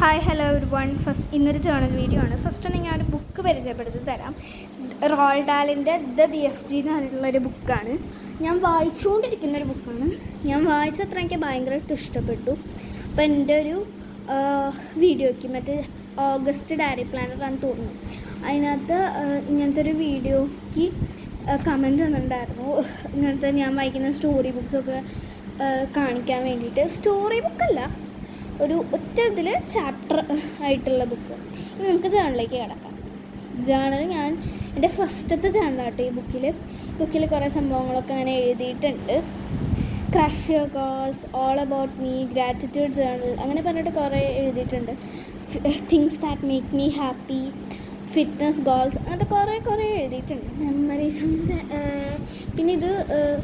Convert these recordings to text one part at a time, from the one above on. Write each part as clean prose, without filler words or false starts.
Hi hello every one. ഇന്നൊരു journal video ആണ്. First തന്നെ ഞാനൊരു ബുക്ക് പരിചയപ്പെടുത്തി തരാം. റോൾഡ് ഡാലിൻ്റെ ദ BFG എന്ന് പറഞ്ഞിട്ടുള്ളൊരു ബുക്കാണ്. ഞാൻ വായിച്ചുകൊണ്ടിരിക്കുന്നൊരു ബുക്കാണ്. ഞാൻ വായിച്ചത്ര എനിക്ക് ഭയങ്കരമായിട്ട് ഇഷ്ടപ്പെട്ടു. അപ്പോൾ എൻ്റെ ഒരു വീഡിയോയ്ക്ക് മറ്റേ ഓഗസ്റ്റ് ഡയറി പ്ലാനറാണെന്ന് തോന്നുന്നു, അതിനകത്ത് ഇങ്ങനത്തെ ഒരു വീഡിയോയ്ക്ക് കമൻറ്റ് വന്നിട്ടുണ്ടായിരുന്നു. ഇങ്ങനത്തെ ഞാൻ വായിക്കുന്ന സ്റ്റോറി ബുക്സൊക്കെ കാണിക്കാൻ വേണ്ടിയിട്ട്. സ്റ്റോറി ബുക്കല്ല, ഒരു ഒറ്റ ഇതിൽ ചാപ്റ്റർ ആയിട്ടുള്ള ബുക്ക്. ഇനി നമുക്ക് ജേണലിലേക്ക് കിടക്കാം. ജേണൽ ഞാൻ എൻ്റെ ഫസ്റ്റത്തെ ജേണലാട്ടോ. ഈ ബുക്കിൽ കുറേ സംഭവങ്ങളൊക്കെ അങ്ങനെ എഴുതിയിട്ടുണ്ട്. Crush goals, all about me, gratitude journal, അങ്ങനെ പറഞ്ഞിട്ട് കുറേ എഴുതിയിട്ടുണ്ട്. Things that make me happy, fitness goals, അങ്ങനത്തെ കുറേ എഴുതിയിട്ടുണ്ട്. മെമ്മറീസ് അങ്ങനത്തെ. പിന്നെ ഇത്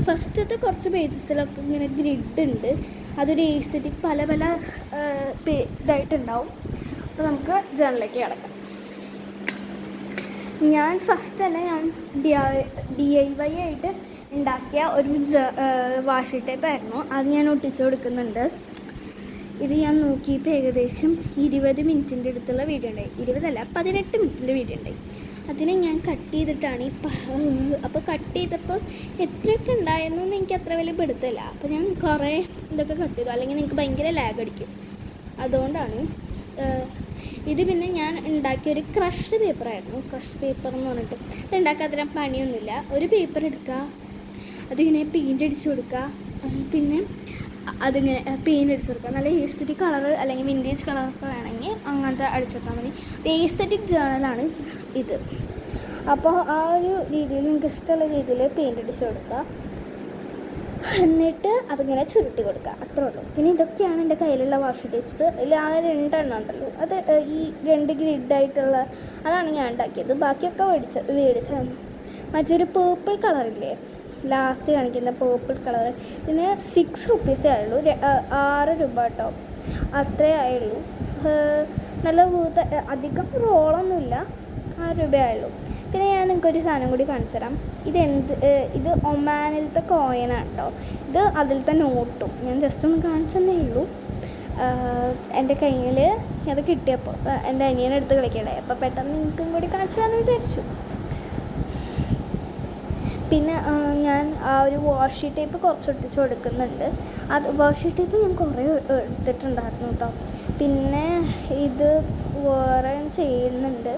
ഫസ്റ്റത്തെ കുറച്ച് പേജസിലൊക്കെ ഇങ്ങനെ ഗ്രിഡ് ഉണ്ട്. അതൊരു എസ്തെറ്റിക് പല ഇതായിട്ടുണ്ടാവും. അപ്പോൾ നമുക്ക് ജേണലിലേക്ക് കിടക്കാം. ഞാൻ ഫസ്റ്റ് തന്നെ DIY ആയിട്ട് ഉണ്ടാക്കിയ ഒരു വാഷി ടേപ്പായിരുന്നു. അത് ഞാൻ ഒട്ടിച്ച് കൊടുക്കുന്നുണ്ട്. ഇത് ഞാൻ നോക്കിയപ്പോൾ ഏകദേശം 20 മിനിറ്റിൻ്റെ അടുത്തുള്ള വീഡിയോ ഉണ്ടായി. 18 മിനിറ്റിൻ്റെ വീഡിയോ ഉണ്ടായി. അതിനെ ഞാൻ കട്ട് ചെയ്തിട്ടാണ് അപ്പോൾ കട്ട് ചെയ്തപ്പോൾ എത്രയൊക്കെ ഉണ്ടായെന്നൊന്നും എനിക്ക് അത്ര വലിയ പിടുത്തമില്ല. അപ്പോൾ ഞാൻ കുറേ ഇതൊക്കെ കട്ട് ചെയ്തു, അല്ലെങ്കിൽ എനിക്ക് ഭയങ്കര ലാഗ് അടിക്കും. അതുകൊണ്ടാണ് ഇത്. പിന്നെ ഞാൻ ഉണ്ടാക്കിയൊരു ക്രഷ്ഡ് പേപ്പറായിരുന്നു. ക്രഷ് പേപ്പർ എന്ന് പറഞ്ഞിട്ട് ഇത് ഉണ്ടാക്കാത്ത പണിയൊന്നുമില്ല. ഒരു പേപ്പർ എടുക്കുക, അതിങ്ങനെ പെയിൻ്റ് അടിച്ചു കൊടുക്കുക, പിന്നെ അതിങ്ങനെ പെയിൻ്റ് അടിച്ചു കൊടുക്കുക. നല്ല എസ്തെറ്റിക് കളർ അല്ലെങ്കിൽ വിൻറ്റേജ് കളറൊക്കെ വേണമെങ്കിൽ അങ്ങനത്തെ അടിച്ചെടുത്താൽ മതി. എസ്തെറ്റിക് ജേണലാണ് ഇത്. അപ്പോൾ ആ ഒരു രീതിയിൽ നിങ്ങൾക്ക് ഇഷ്ടമുള്ള രീതിയിൽ പെയിൻ്റ് അടിച്ചു കൊടുക്കുക, എന്നിട്ട് അതിങ്ങനെ ചുരുട്ടി കൊടുക്കുക, അത്രേ ഉള്ളൂ. പിന്നെ ഇതൊക്കെയാണ് എൻ്റെ കയ്യിലുള്ള വാഷി ടിപ്സ്. ഇതിൽ ആ 2 എണ്ണം ഉണ്ടല്ലോ, അത് ഈ 2 ഗ്രിഡായിട്ടുള്ള അതാണ് ഞാൻ ഉണ്ടാക്കിയത്. ബാക്കിയൊക്കെ മേടിച്ചതാണ്. മറ്റൊരു പേർപ്പിൾ കളറില്ലേ, ലാസ്റ്റ് കാണിക്കുന്ന പേർപ്പിൾ കളർ, ഇതിന് 6 റുപ്പീസേ ആയുള്ളൂ. 6 രൂപ കേട്ടോ, അത്രേ ആയുള്ളൂ. നല്ല അധികം റോളൊന്നുമില്ല, 6 രൂപയായുള്ളൂ. പിന്നെ ഞാൻ നിങ്ങൾക്കൊരു സാധനം കൂടി കാണിച്ചു തരാം. ഇത് ഒമാനിലത്തെ കോയിനാണ് കേട്ടോ. ഇത് അതിലത്തെ നോട്ടും ഞാൻ ജസ്റ്റ് ഒന്ന് കാണിച്ചതന്നേ ഉള്ളൂ. എൻ്റെ കയ്യിൽ അത് കിട്ടിയപ്പോൾ എൻ്റെ അനിയനെടുത്ത് കളിക്കണ്ടേ, അപ്പോൾ പെട്ടെന്ന് നിങ്ങൾക്കും കൂടി കാണിച്ചു തരാമെന്ന് വിചാരിച്ചു. പിന്നെ ഞാൻ ആ ഒരു വാഷി ടേപ്പ് കുറച്ച് ഒട്ടിച്ച് കൊടുക്കുന്നുണ്ട്. അത് വാഷി ടേപ്പ് ഞാൻ കുറേ എടുത്തിട്ടുണ്ടായിരുന്നു കേട്ടോ. പിന്നെ ഇത് വേറെ ചെയ്യുന്നുണ്ട്.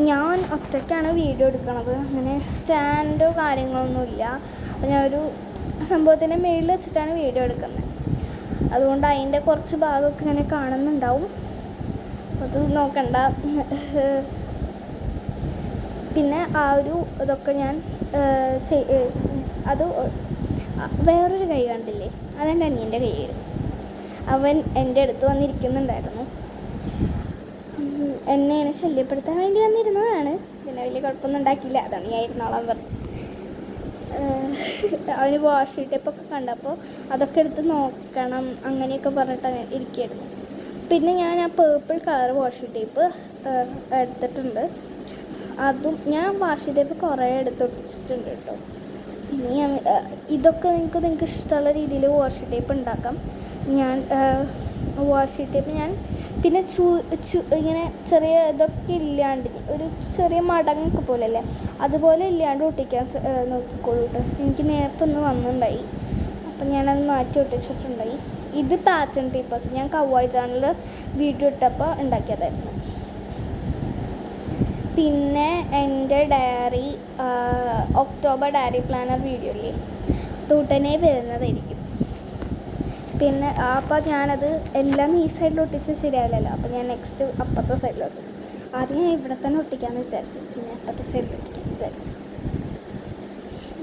ഞാൻ ഒറ്റയ്ക്കാണ് വീഡിയോ എടുക്കണത്. അങ്ങനെ സ്റ്റാൻഡോ കാര്യങ്ങളൊന്നുമില്ല. അപ്പോൾ ഞാനൊരു സംഭവത്തിൻ്റെ മുകളിൽ വെച്ചിട്ടാണ് വീഡിയോ എടുക്കുന്നത്. അതുകൊണ്ട് അതിൻ്റെ കുറച്ച് ഭാഗമൊക്കെ ഇങ്ങനെ കാണുന്നുണ്ടാവും, അത് നോക്കണ്ട. പിന്നെ ആ ഒരു ഇതൊക്കെ ഞാൻ അത് വേറൊരു കൈ കണ്ടില്ലേ, അതെൻ്റെ അനിയൻ്റെ കൈയായിരുന്നു. അവൻ എൻ്റെ അടുത്ത് വന്നിരിക്കുന്നുണ്ടായിരുന്നു. എന്നെ ശല്യപ്പെടുത്താൻ വേണ്ടി വന്നിരുന്നതാണ്. പിന്നെ വലിയ കുഴപ്പമൊന്നും ഉണ്ടാക്കിയില്ല. അതാണ് ഞാൻ ഇരുന്നോളാൻ പറഞ്ഞു. അവന് വാഷി ടേപ്പൊക്കെ കണ്ടപ്പോൾ അതൊക്കെ എടുത്ത് നോക്കണം അങ്ങനെയൊക്കെ പറഞ്ഞിട്ട് ഇരിക്കുകയായിരുന്നു. പിന്നെ ഞാൻ ആ പേർപ്പിൾ കളർ വാഷി ടേപ്പ് എടുത്തിട്ടുണ്ട്. അതും ഞാൻ വാഷി ടേപ്പ് കുറേ എടുത്തൊട്ടിച്ചിട്ടുണ്ട് കേട്ടോ. പിന്നെ ഞാൻ ഇതൊക്കെ നിങ്ങൾക്ക് ഇഷ്ടമുള്ള രീതിയിൽ വാഷി ടേപ്പ് ഉണ്ടാക്കാം. ഞാൻ വാഷി ടേപ്പ് ഞാൻ പിന്നെ ഇങ്ങനെ ചെറിയ ഇതൊക്കെ ഇല്ലാണ്ട് ഒരു ചെറിയ മടങ്ങൊക്കെ പോലെയല്ലേ, അതുപോലെ ഇല്ലാണ്ട് ഒട്ടിക്കാൻ നോക്കിക്കോളൂ കേട്ടോ. എനിക്ക് നേരത്തെ ഒന്ന് വന്നിട്ടുണ്ടായി, അപ്പം ഞാനത് മാറ്റി ഒട്ടിച്ചിട്ടുണ്ടായി. ഇത് പാറ്റേൺ പേപ്പേഴ്സ് ഞാൻ കവ്വായി ചാനലിൽ വീഡിയോ ഇട്ടപ്പോൾ ഉണ്ടാക്കിയതായിരുന്നു. പിന്നെ എൻ്റെ diary October diary planner video ഇല്ലേ, ഉടനെ വരുന്നതായിരിക്കും. പിന്നെ അപ്പോൾ ഞാനത് എല്ലാം ഈ സൈഡിൽ ഒട്ടിച്ച് ശരിയാവില്ലല്ലോ, അപ്പോൾ ഞാൻ നെക്സ്റ്റ് അപ്പുറത്തെ സൈഡിൽ ഒട്ടിച്ചു. ആദ്യം ഞാൻ ഇവിടെ തന്നെ ഒട്ടിക്കാമെന്ന് വിചാരിച്ചു, പിന്നെ അപ്പുറത്തെ സൈഡിൽ ഒട്ടിക്കാമെന്ന് വിചാരിച്ചു.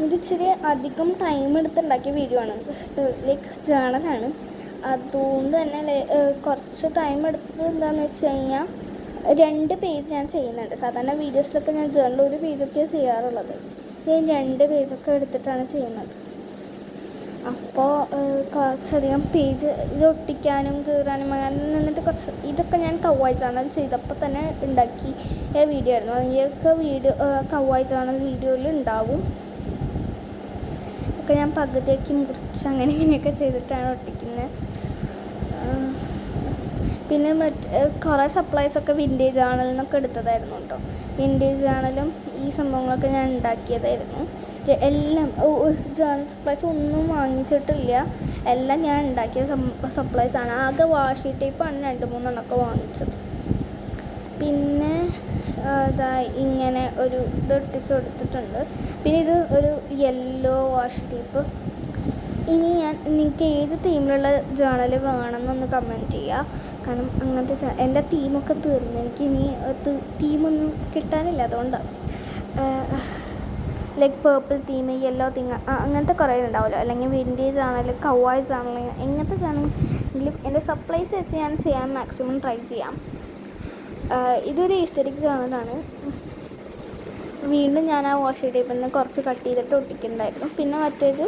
ഇത് ഇച്ചിരി അധികം ടൈം എടുത്തുണ്ടാക്കിയ വീഡിയോ ആണ്, ലൈക്ക് ജേണലാണ്. അതുകൊണ്ട് തന്നെ കുറച്ച് ടൈം എടുത്തത് എന്താണെന്ന് വെച്ച് കഴിഞ്ഞാൽ 2 പേജ് ഞാൻ ചെയ്യുന്നുണ്ട്. സാധാരണ വീഡിയോസിലൊക്കെ ഞാൻ ജേണൽ 1 പേജൊക്കെ ചെയ്യാറുള്ളത്. ഞാൻ 2 പേജൊക്കെ എടുത്തിട്ടാണ് ചെയ്യുന്നത്. അപ്പോൾ കുറച്ചധികം പേജ് ഇത് ഒട്ടിക്കാനും കീറാനും അങ്ങനെ നിന്നിട്ട് കുറച്ച് ഇതൊക്കെ ഞാൻ കവ്വായി ചാനൽ ചെയ്തപ്പോൾ തന്നെ ഉണ്ടാക്കിയ വീഡിയോ ആയിരുന്നു. അതിൻ്റെയൊക്കെ വീഡിയോ കവ്വായി ചാനൽ വീഡിയോയിൽ ഉണ്ടാവും. ഒക്കെ ഞാൻ പകുതിയാക്കി മുറിച്ച് അങ്ങനെ ഇങ്ങനെയൊക്കെ ചെയ്തിട്ടാണ് ഒട്ടിക്കുന്നത്. പിന്നെ കുറേ സപ്ലൈസൊക്കെ വിൻറ്റേജ് ജേണലിൽ നിന്നൊക്കെ എടുത്തതായിരുന്നു കേട്ടോ. വിൻറ്റേജ് ജേണലും ഈ സംഭവങ്ങളൊക്കെ ഞാൻ ഉണ്ടാക്കിയതായിരുന്നു. എല്ലാം ജേണൽ സപ്ലൈസ് ഒന്നും വാങ്ങിച്ചിട്ടില്ല, എല്ലാം ഞാൻ ഉണ്ടാക്കിയ സപ്ലൈസാണ്. ആകെ വാഷി ടേപ്പാണ് 2-3 വാങ്ങിച്ചത്. പിന്നെ ഇങ്ങനെ ഒരു ഇത് ഒട്ടിച്ച് കൊടുത്തിട്ടുണ്ട്. പിന്നെ ഇത് ഒരു യെല്ലോ വാഷി ടേപ്പ്. ഇനി നിങ്ങൾക്ക് ഏത് തീമിലുള്ള ജേണൽ വേണമെന്നൊന്ന് കമൻറ്റ് ചെയ്യുക. കാരണം അങ്ങനത്തെ എൻ്റെ തീമൊക്കെ തീർന്നു, എനിക്ക് ഇനി തീമൊന്നും കിട്ടാനില്ല. അതുകൊണ്ടാണ് like purple theme, yellow theme, അങ്ങനത്തെ കുറേ ഉണ്ടാവുമല്ലോ. അല്ലെങ്കിൽ വിൻറ്റേജ് ആണെങ്കിൽ കവായ്സ് ആണെങ്കിൽ എങ്ങനത്തെ ആണെങ്കിലും എൻ്റെ സപ്ലൈസ് വെച്ച് ഞാൻ ചെയ്യാൻ മാക്സിമം ട്രൈ ചെയ്യാം. ഇതൊരു ഈസ്തറ്റിക് ജേണലാണ്. വീണ്ടും ഞാൻ ആ വാഷി ടേപ്പിൽ നിന്ന് കുറച്ച് കട്ട് ചെയ്തിട്ട് ഒട്ടിക്കുന്നുണ്ടായിരുന്നു. പിന്നെ മറ്റേത്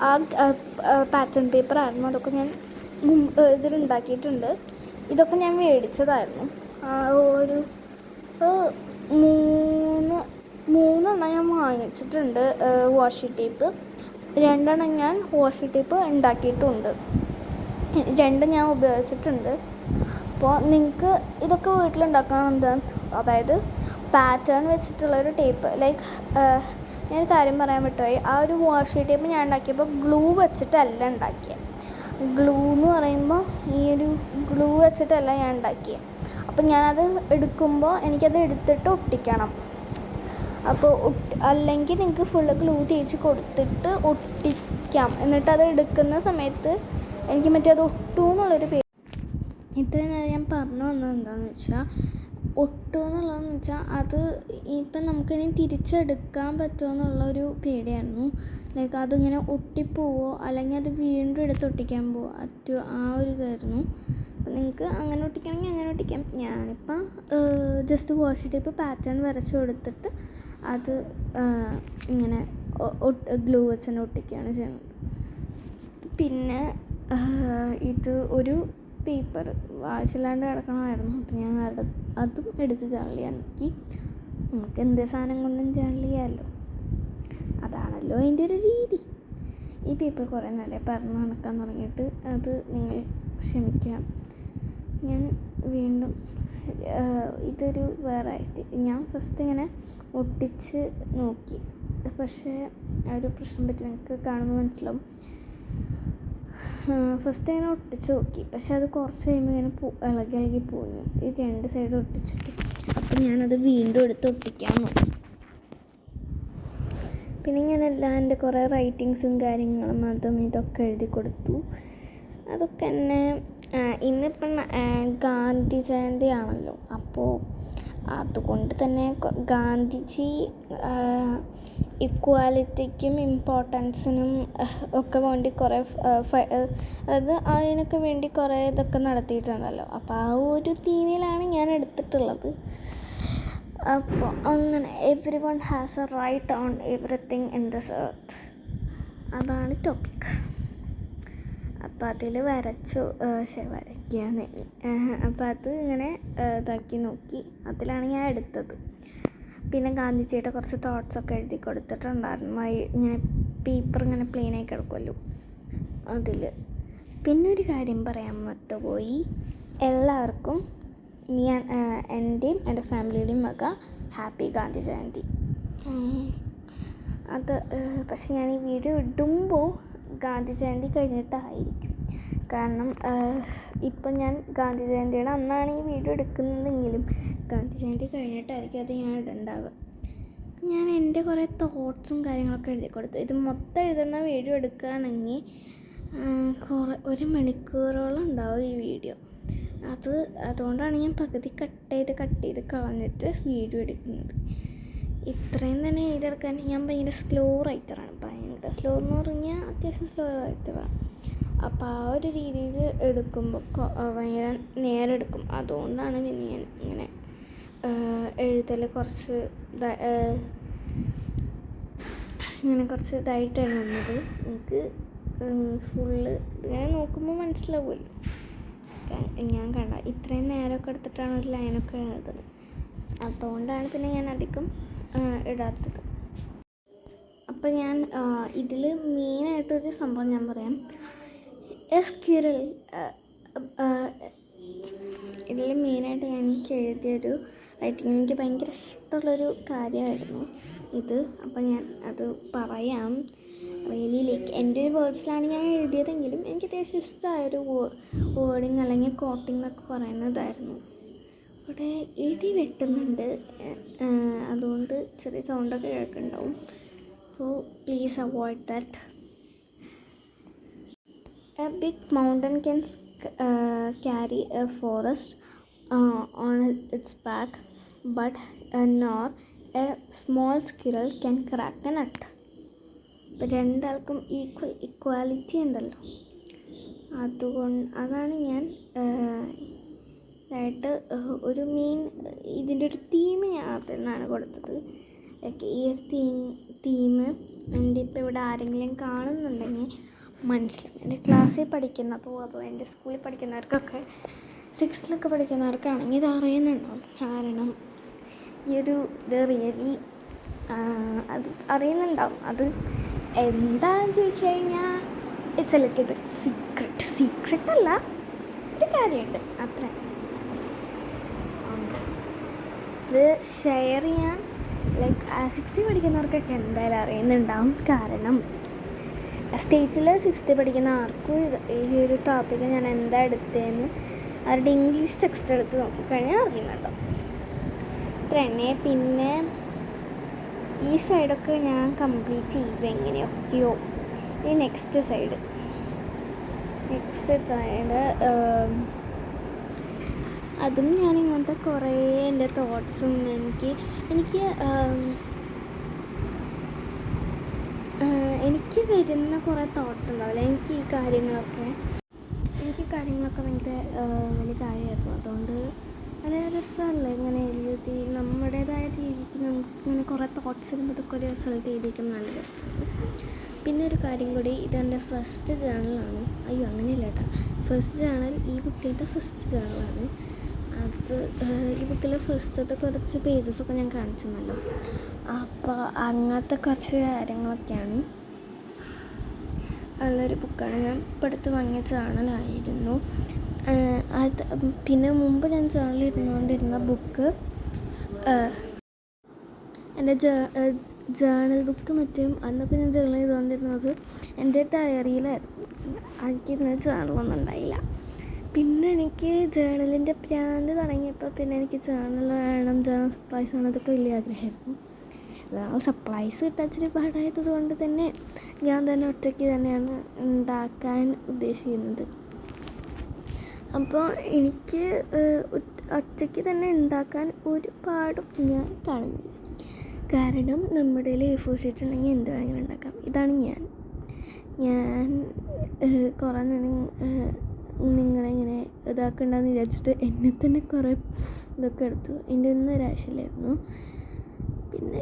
ആ പാറ്റേൺ പേപ്പറായിരുന്നു, അതൊക്കെ ഞാൻ ഇതിലുണ്ടാക്കിയിട്ടുണ്ട്. ഇതൊക്കെ ഞാൻ മേടിച്ചതായിരുന്നു. ഒരു 3 ഞാൻ വാങ്ങിച്ചിട്ടുണ്ട് വാഷി ടേപ്പ്. 2 ഞാൻ വാഷി ടേപ്പ് ഉണ്ടാക്കിയിട്ടുമുണ്ട്. 2 ഞാൻ ഉപയോഗിച്ചിട്ടുണ്ട്. അപ്പോൾ നിങ്ങൾക്ക് ഇതൊക്കെ വീട്ടിലുണ്ടാക്കണം. അതായത് പാറ്റേൺ വെച്ചിട്ടുള്ളൊരു ടേപ്പ്. ലൈക്ക് ഞാനൊരു കാര്യം പറയാൻ വിട്ടുപോയി. ആ ഒരു വാഷി ടേപ്പ് ഞാൻ ഉണ്ടാക്കിയപ്പോൾ ഗ്ലൂ വെച്ചിട്ടല്ല ഉണ്ടാക്കിയത്. ഗ്ലൂ എന്ന് പറയുമ്പോൾ ഈ ഒരു ഗ്ലൂ വെച്ചിട്ടല്ല ഞാൻ ഉണ്ടാക്കിയത്. അപ്പോൾ ഞാനത് എടുക്കുമ്പോൾ എനിക്കത് എടുത്തിട്ട് ഒട്ടിക്കണം. അപ്പോൾ അല്ലെങ്കിൽ നിങ്ങൾക്ക് ഫുള്ള് ഗ്ലൂ തേച്ച് കൊടുത്തിട്ട് ഒട്ടിക്കാം. എന്നിട്ടത് എടുക്കുന്ന സമയത്ത് എനിക്ക് അത് ഒട്ടു എന്നുള്ളൊരു പേര്. ഇത്രയും നേരം ഞാൻ പറഞ്ഞു വന്നത് എന്താണെന്ന് വെച്ചാൽ, ഒട്ടുക എന്നുള്ളതെന്ന് വെച്ചാൽ അത് ഇപ്പം നമുക്കിനി തിരിച്ചെടുക്കാൻ പറ്റുമോ എന്നുള്ളൊരു പേടിയായിരുന്നു. ലൈക്ക് അതിങ്ങനെ ഒട്ടിപ്പോവോ അല്ലെങ്കിൽ അത് വീണ്ടും എടുത്ത് ഒട്ടിക്കാൻ പറ്റുമോ, ആ ഒരു ഇതായിരുന്നു. അപ്പം നിങ്ങൾക്ക് അങ്ങനെ ഒട്ടിക്കണമെങ്കിൽ അങ്ങനെ ഒട്ടിക്കാം. ഞാനിപ്പം ജസ്റ്റ് വാഷി ടേപ്പ് പാറ്റേൺ വരച്ച് കൊടുത്തിട്ട് അത് ഇങ്ങനെ ഗ്ലൂ വെച്ച് തന്നെ ഒട്ടിക്കുകയാണ് ചെയ്യുന്നത്. പിന്നെ ഇത് ഒരു പേപ്പർ ആവശ്യമില്ലാണ്ട് കിടക്കണമായിരുന്നു. അപ്പം ഞാൻ അതും എടുത്ത് ജേണൽ ചെയ്യാൻ നോക്കി. നമുക്ക് എന്ത് സാധനം കൊണ്ടും ജേണൽ ചെയ്യാമല്ലോ, അതാണല്ലോ അതിൻ്റെ ഒരു രീതി. ഈ പേപ്പർ കുറേ നേരം പറഞ്ഞ് നടക്കാൻ തുടങ്ങിയിട്ട് അത് നിങ്ങൾ ക്ഷമിക്കാം. ഞാൻ വീണ്ടും ഇതൊരു വേറെ ഞാൻ ഫസ്റ്റ് ഇങ്ങനെ ഒട്ടിച്ച് നോക്കി, പക്ഷേ ഒരു പ്രശ്നം പറ്റി, നിങ്ങൾക്ക് കാണുമ്പോൾ മനസ്സിലാവും. ഫസ്റ്റ് ഇങ്ങനെ ഒട്ടിച്ച് നോക്കി, പക്ഷെ അത് കുറച്ച് കഴിയുമ്പോൾ ഇങ്ങനെ ഇളകി പോന്നു ഈ 2 സൈഡ് ഒട്ടിച്ചിട്ട്. അപ്പം ഞാനത് വീണ്ടും എടുത്ത് ഒട്ടിക്കാൻ നോക്കി. പിന്നെ ഞാനെല്ലാം എൻ്റെ കുറേ റൈറ്റിങ്സും കാര്യങ്ങളും അതും ഇതൊക്കെ എഴുതി കൊടുത്തു. അതൊക്കെ എന്നെ ഇന്നിപ്പം ഗാന്ധി ജയന്തി ആണല്ലോ, അപ്പോൾ അതുകൊണ്ട് തന്നെ ഗാന്ധിജി ഇക്വാലിറ്റിക്കും ഇമ്പോർട്ടൻസിനും ഒക്കെ വേണ്ടി കുറേ അതായത് അതിനൊക്കെ വേണ്ടി കുറേ ഇതൊക്കെ നടത്തിയിട്ടുണ്ടല്ലോ. അപ്പോൾ ആ ഒരു തീമിലാണ് ഞാൻ എടുത്തിട്ടുള്ളത്. അപ്പോൾ അങ്ങനെ every one has a right on everything in this earth, അതാണ് ടോപ്പിക്. അപ്പോൾ അതിൽ വരയ്ക്കുകയാണ്. അപ്പോൾ അത് ഇങ്ങനെ ഇതാക്കി നോക്കി, അതിലാണ് ഞാൻ എടുത്തത്. പിന്നെ ഗാന്ധിജിയുടെ കുറച്ച് തോട്ട്സൊക്കെ എഴുതി കൊടുത്തിട്ടുണ്ടായിരുന്നു. ഇങ്ങനെ പേപ്പർ ഇങ്ങനെ പ്ലെയിനായി കിടക്കുമല്ലോ അതിൽ. പിന്നെ ഒരു കാര്യം പറയാൻ വിട്ടുപോയി, എല്ലാവർക്കും എൻ്റെയും എൻ്റെ ഫാമിലിയുടെയും വക ഹാപ്പി ഗാന്ധി ജയന്തി. അത് പക്ഷെ ഞാൻ ഈ വീഡിയോ ഇടുമ്പോൾ ഗാന്ധി ജയന്തി കഴിഞ്ഞിട്ടായിരിക്കും. കാരണം ഇപ്പം ഞാൻ ഗാന്ധി ജയന്തിയുടെ അന്നാണ് ഈ വീഡിയോ എടുക്കുന്നതെങ്കിലും ഗാന്ധി ജയന്തി കഴിഞ്ഞിട്ടായിരിക്കും അത് ഞാൻ ഇടണ്ടാവുക. ഞാൻ എൻ്റെ കുറേ തോട്ട്സും കാര്യങ്ങളൊക്കെ എഴുതി കൊടുത്തു. ഇത് മൊത്തം എഴുതുന്ന വീഡിയോ എടുക്കുകയാണെങ്കിൽ 1 മണിക്കൂറോളം ഉണ്ടാവും ഈ വീഡിയോ. അതുകൊണ്ടാണ് ഞാൻ പകുതി കട്ട് ചെയ്ത് കളഞ്ഞിട്ട് വീഡിയോ എടുക്കുന്നത്. ഇത്രയും തന്നെ എഴുതിയെടുക്കാൻ ഞാൻ ഭയങ്കര സ്ലോ റൈറ്ററാണ്. ഭയങ്കര സ്ലോ എന്ന് പറഞ്ഞാൽ അത്യാവശ്യം സ്ലോ റൈറ്ററാണ്. അപ്പോൾ ആ ഒരു രീതിയിൽ എടുക്കുമ്പോൾ ഭയങ്കര നേരം എടുക്കും. അതുകൊണ്ടാണ് പിന്നെ ഞാൻ ഇങ്ങനെ എഴുതൽ കുറച്ച് ഇതായിട്ട് എഴുതുന്നത്. എനിക്ക് ഫുള്ള് ഇങ്ങനെ നോക്കുമ്പോൾ മനസ്സിലാവുമല്ലോ. ഞാൻ കണ്ട ഇത്രയും നേരമൊക്കെ എടുത്തിട്ടാണ് ഒരു ലൈനൊക്കെ എഴുതുന്നത്. അതുകൊണ്ടാണ് പിന്നെ ഞാൻ അധികം ഇടാത്തത്. അപ്പം ഞാൻ ഇതിൽ മെയിനായിട്ടൊരു സംഭവം ഞാൻ പറയാം. ഇതിൽ മെയിനായിട്ട് എനിക്ക് എഴുതിയൊരു റൈറ്റിംഗ് എനിക്ക് ഭയങ്കര ഇഷ്ടമുള്ളൊരു കാര്യമായിരുന്നു ഇത്. അപ്പോൾ ഞാൻ അത് പറയാം. റിയലി ലൈക്ക് എൻ്റെ ഒരു വേർഡ്സിലാണ് ഞാൻ എഴുതിയതെങ്കിലും എനിക്ക് അത്യാവശ്യം ഇഷ്ടമായൊരു വേർഡിങ് അല്ലെങ്കിൽ കോട്ടിംഗ് എന്നൊക്കെ പറയുന്നതായിരുന്നു. ഇവിടെ ഇടി വെട്ടുന്നുണ്ട്, അതുകൊണ്ട് ചെറിയ സൗണ്ടൊക്കെ കേൾക്കുന്നുണ്ടാവും. So please avoid that. A big mountain can carry a forest on its back, but nor a small squirrel can crack a nut. ഇപ്പം രണ്ടാൾക്കും ഇക്വാലിറ്റി ഉണ്ടല്ലോ, അതാണ് ഞാൻ ആയിട്ട് ഒരു മെയിൻ ഇതിൻ്റെ ഒരു തീം ഞാൻ അതിനാണ് കൊടുത്തത്. ലൈക്ക് ഈ ഒരു തീം എൻ്റെ ഇപ്പോൾ ഇവിടെ ആരെങ്കിലും കാണുന്നുണ്ടെങ്കിൽ മനസ്സിലാവും. എൻ്റെ ക്ലാസ്സിൽ പഠിക്കുന്നതോ അതോ എൻ്റെ സ്കൂളിൽ പഠിക്കുന്നവർക്കൊക്കെ 6th പഠിക്കുന്നവർക്കാണെങ്കിൽ ഇത് അറിയുന്നുണ്ടാവും. കാരണം ഈ ഒരു ഇത് റിയലി അത് അറിയുന്നുണ്ടാവും. അത് എന്താണെന്ന് ചോദിച്ചു കഴിഞ്ഞാൽ ഇറ്റ്സ് എ ലിറ്റിൽ ബിറ്റ് സീക്രട്ടല്ല, ഒരു കാര്യമുണ്ട് അത്ര. ഇത് ഷെയർ ചെയ്യാൻ ലൈക്ക് 6th പഠിക്കുന്നവർക്കൊക്കെ എന്തായാലും അറിയുന്നുണ്ടാവും. കാരണം സ്റ്റേറ്റിൽ 6th പഠിക്കുന്ന ആർക്കും ഈ ഒരു ടോപ്പിക്ക് ഞാൻ എന്താ എടുത്തതെന്ന് അവരുടെ ഇംഗ്ലീഷ് ടെക്സ്റ്റ് എടുത്ത് നോക്കിക്കഴിഞ്ഞാൽ അറിയുന്നുണ്ടോ ഇത്ര തന്നെ. പിന്നെ ഈ സൈഡൊക്കെ ഞാൻ കംപ്ലീറ്റ് ചെയ്ത് എങ്ങനെയൊക്കെയോ. ഈ നെക്സ്റ്റ് സൈഡ് അതും ഞാൻ ഇങ്ങനത്തെ കുറേ എൻ്റെ തോട്ട്സും എനിക്ക് വരുന്ന കുറേ തോട്ട്സ് ഉണ്ടാവില്ല. എനിക്ക് കാര്യങ്ങളൊക്കെ ഭയങ്കര വലിയ കാര്യമായിരുന്നു. അതുകൊണ്ട് വളരെ രസമല്ല ഇങ്ങനെ എഴുതി നമ്മുടേതായ രീതിക്ക് നമുക്ക് ഇങ്ങനെ കുറേ തോട്ട്സ് വരുമ്പോൾ ഇതൊക്കെ ഒരു റിസൾട്ട് ചെയ്തിരിക്കുന്നത് നല്ല രസമാണ്. പിന്നെ ഒരു കാര്യം കൂടി, ഇതെൻ്റെ ഫസ്റ്റ് ജേണലാണ്. അങ്ങനെയല്ല കേട്ടോ, ഫസ്റ്റ് ജേണൽ ഈ ബുക്കിലത്തെ ഫസ്റ്റ് ജേണലാണ്. അത് ഈ ബുക്കിലെ ഫസ്റ്റത്തെ കുറച്ച് പേജസൊക്കെ ഞാൻ കാണിച്ചു തന്നല്ലോ. അപ്പോൾ അങ്ങനത്തെ കുറച്ച് കാര്യങ്ങളൊക്കെയാണ്. നല്ലൊരു ബുക്കാണ്. ഞാൻ ഇപ്പോൾ അടുത്ത് വാങ്ങിയ ജേണലായിരുന്നു അത്. പിന്നെ മുമ്പ് ഞാൻ ജേണലിൽ ഇരുന്നുകൊണ്ടിരുന്ന ബുക്ക് എൻ്റെ ജേണൽ ബുക്ക് അന്നൊക്കെ ഞാൻ ജേണൽ ചെയ്തുകൊണ്ടിരുന്നത് എൻ്റെ ഡയറിയിലായിരുന്നു. എനിക്കിന്ന് ജേണലൊന്നും ഉണ്ടായില്ല. പിന്നെ എനിക്ക് ജേണലിൻ്റെ പ്രാന്ത് തുടങ്ങിയപ്പോൾ പിന്നെ എനിക്ക് ജേണൽ വേണം, ജേണൽ സപ്ലൈസ് വേണം, അതൊക്കെ വലിയ ആഗ്രഹമായിരുന്നു. സപ്ലൈസ് കിട്ടാൻ ഇച്ചിരി പാടായത് കൊണ്ട് തന്നെ ഞാൻ തന്നെ ഒറ്റയ്ക്ക് തന്നെയാണ് ഉണ്ടാക്കാൻ ഉദ്ദേശിക്കുന്നത്. അപ്പോൾ എനിക്ക് ഒറ്റയ്ക്ക് തന്നെ ഉണ്ടാക്കാൻ ഒരുപാടും ഞാൻ കാണുന്നില്ല. കാരണം നമ്മുടെ A4 ഷീറ്റ് ഉണ്ടെങ്കിൽ എന്ത് വേണമെങ്കിലും ഉണ്ടാക്കാം. ഇതാണ് ഞാൻ കുറേ നിങ്ങളിങ്ങനെ ഇതാക്കണ്ടെന്ന് വിചാരിച്ചിട്ട് എന്നെ തന്നെ കുറേ ഇതൊക്കെ എടുത്തു. എൻ്റെ ഒന്നും ഒരാവശ്യമില്ലായിരുന്നു. പിന്നെ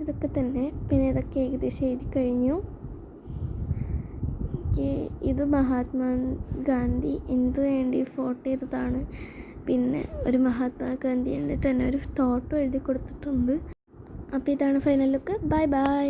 ഇതൊക്കെ തന്നെ. പിന്നെ ഇതൊക്കെ ഏകദേശം എഴുതി കഴിഞ്ഞു. ഇത് മഹാത്മാഗാന്ധി എന്തു വേണ്ടി ഫോട്ടോ ചെയ്തതാണ്. പിന്നെ ഒരു മഹാത്മാഗാന്ധിൻ്റെ തന്നെ ഒരു ഫോട്ടോ എഴുതി കൊടുത്തിട്ടുണ്ട്. അപ്പോൾ ഇതാണ് ഫൈനൽ ലുക്ക്. ബൈ.